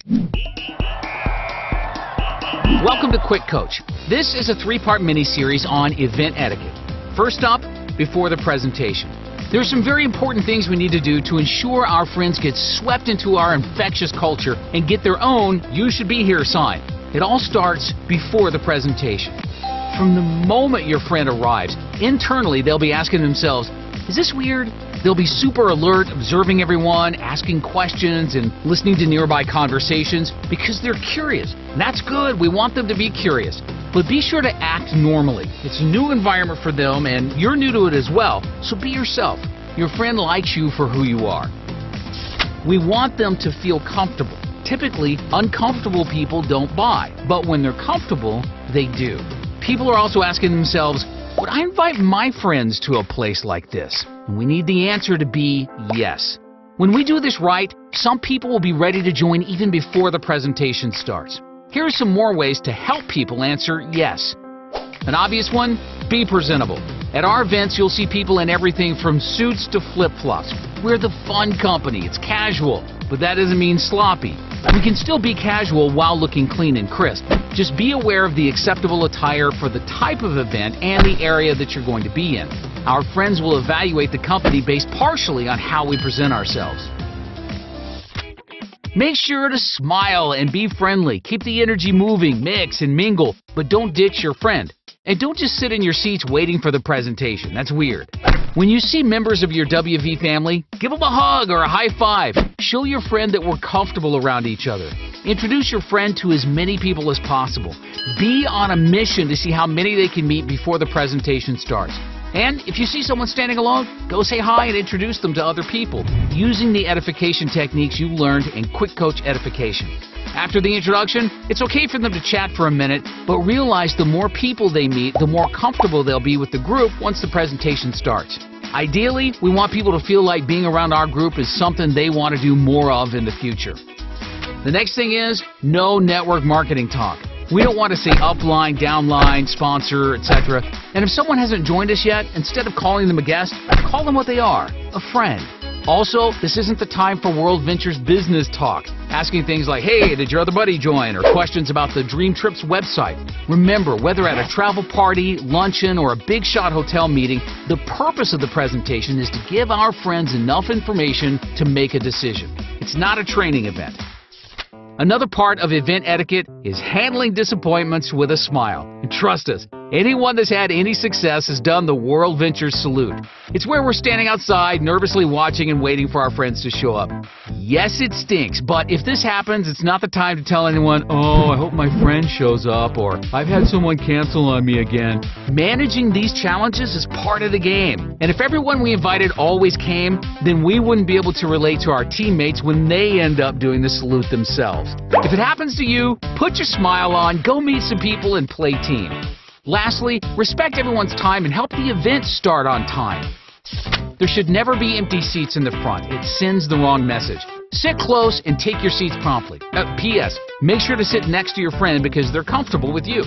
Welcome to QuickCoach. This is a 3-part mini-series on event etiquette. First up, before the presentation. There are some very important things we need to do to ensure our friends get swept into our infectious culture and get their own "you should be here" sign. It all starts before the presentation. From the moment your friend arrives, internally they'll be asking themselves, "Is this weird?" They'll be super alert, observing everyone, asking questions, and listening to nearby conversations because they're curious. And that's good. We want them to be curious. But be sure to act normally. It's a new environment for them, and you're new to it as well, so be yourself. Your friend likes you for who you are. We want them to feel comfortable. Typically, uncomfortable people don't buy, but when they're comfortable, they do. People are also asking themselves, would I invite my friends to a place like this? And we need the answer to be yes. When we do this right, some people will be ready to join even before the presentation starts. Here are some more ways to help people answer yes. An obvious one, be presentable. At our events, you'll see people in everything from suits to flip-flops. We're the fun company. It's casual, but that doesn't mean sloppy. We can still be casual while looking clean and crisp. Just be aware of the acceptable attire for the type of event and the area that you're going to be in. Our friends will evaluate the company based partially on how we present ourselves. Make sure to smile and be friendly. Keep the energy moving, mix and mingle, but don't ditch your friend. And don't just sit in your seats waiting for the presentation. That's weird. When you see members of your WV family, give them a hug or a high five. Show your friend that we're comfortable around each other. Introduce your friend to as many people as possible. Be on a mission to see how many they can meet before the presentation starts. And if you see someone standing alone, go say hi and introduce them to other people, using the edification techniques you learned in QuickCoach Edification. After the introduction, it's okay for them to chat for a minute, but realize the more people they meet, the more comfortable they'll be with the group once the presentation starts. Ideally, we want people to feel like being around our group is something they want to do more of in the future. The next thing is no network marketing talk. We don't want to say upline, downline, sponsor, etc. And if someone hasn't joined us yet, instead of calling them a guest, call them what they are, a friend. Also, this isn't the time for WorldVentures business talk, asking things like, hey, did your other buddy join? Or questions about the Dream Trips website. Remember, whether at a travel party, luncheon, or a big shot hotel meeting, the purpose of the presentation is to give our friends enough information to make a decision. It's not a training event. Another part of event etiquette is handling disappointments with a smile. And trust us, anyone that's had any success has done the WorldVentures salute. It's where we're standing outside, nervously watching and waiting for our friends to show up. Yes, it stinks, but if this happens, it's not the time to tell anyone, oh, I hope my friend shows up, or I've had someone cancel on me again. Managing these challenges is part of the game. And if everyone we invited always came, then we wouldn't be able to relate to our teammates when they end up doing the salute themselves. If it happens to you, put your smile on, go meet some people, and play team. Lastly, respect everyone's time and help the event start on time. There should never be empty seats in the front. It sends the wrong message. Sit close and take your seats promptly. P.S. Make sure to sit next to your friend because they're comfortable with you.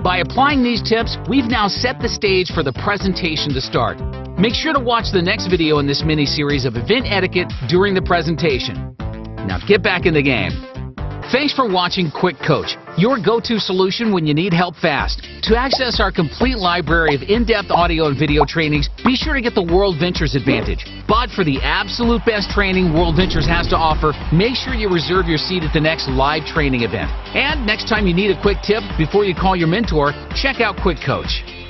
By applying these tips, we've now set the stage for the presentation to start. Make sure to watch the next video in this mini-series of event etiquette during the presentation. Now get back in the game. Thanks for watching QuickCoach, your go-to solution when you need help fast. To access our complete library of in-depth audio and video trainings, be sure to get the WorldVentures Advantage. But for the absolute best training WorldVentures has to offer, make sure you reserve your seat at the next live training event. And next time you need a quick tip before you call your mentor, check out QuickCoach.